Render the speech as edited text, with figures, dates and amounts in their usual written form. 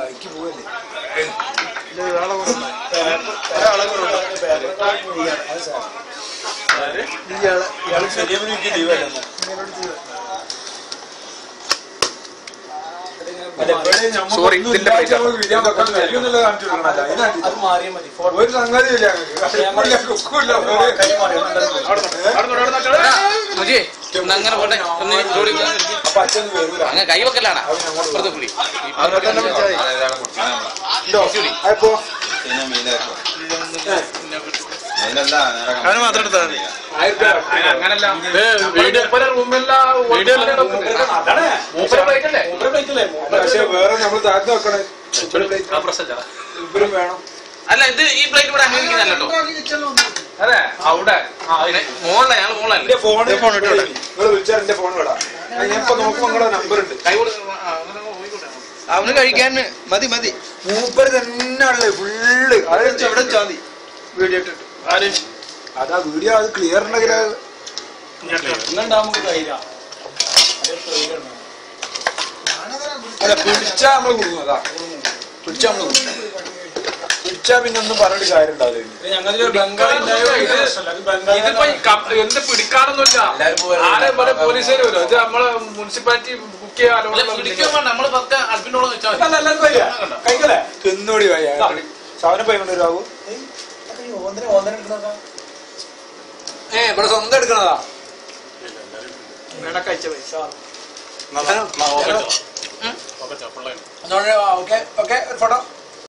Bike പോവല്ലേ ഇയാള് ശരിയാ ലീവല്ല സോറി ഇതിന്റെ ഒരു സംഗതിയില്ല അങ്ങനെ പോട്ടെ അങ്ങനെ കൈ വെക്കലാണ് അവന് മാത്രം എടുത്താൽ വേറെ നമ്മൾ താഴ്ന്നു വെക്കണേ വേണം. അല്ല ഇത് ഈ പ്ലേറ്റ് ഇവിടെ അംഗീകരിക്കുന്നല്ലോ. അതെ അവിടെ മോളെ ഞങ്ങൾ മോളെ നിങ്ങൾ വിളിച്ചാൽ എന്റെ ഫോൺ വിടാം. ഞാൻ ഇപ്പൊ നോക്കുമ്പോ നിങ്ങളുടെ നമ്പർ ഉണ്ട്. അവന് കഴിക്കാൻ മതി മതി. മൂപ്പര് തന്നെയാണല്ലേ ഫുള്ള്. അത് എവിടെ ചാതി വീഡിയോ ഇട്ടിട്ട് അതാ വീഡിയോ അത് ക്ലിയർ ഉണ്ടെങ്കിൽ അല്ല പിടിച്ചാ നമ്മള് കൊടുക്കും. അതാ പിടിച്ചാ നമ്മള് കൊടുക്കും. പിടിച്ചാ പിന്നെ ഒന്നും പറഞ്ഞിട്ട് കാര്യം ഉണ്ടാവില്ല. എന്ത് പിടിക്കാനൊന്നുമില്ല. ആരെ പോലെ പോലീസുകാർ വരും. ഇത് നമ്മളെ മുനിസിപ്പാലിറ്റി ബുക്ക് ചെയ്യാൻ നമ്മള് പത്ത് അഡ്മിനോട് കഴിക്കല്ലേ തിന്നോടി സാധനം പോയി കൊണ്ടുവരാവൂ. ഇവിടെ സ്വന്തം എടുക്കണതാ കഴിച്ച പൈസ. ഓക്കെ ഓക്കെ ഒരു ഫോട്ടോ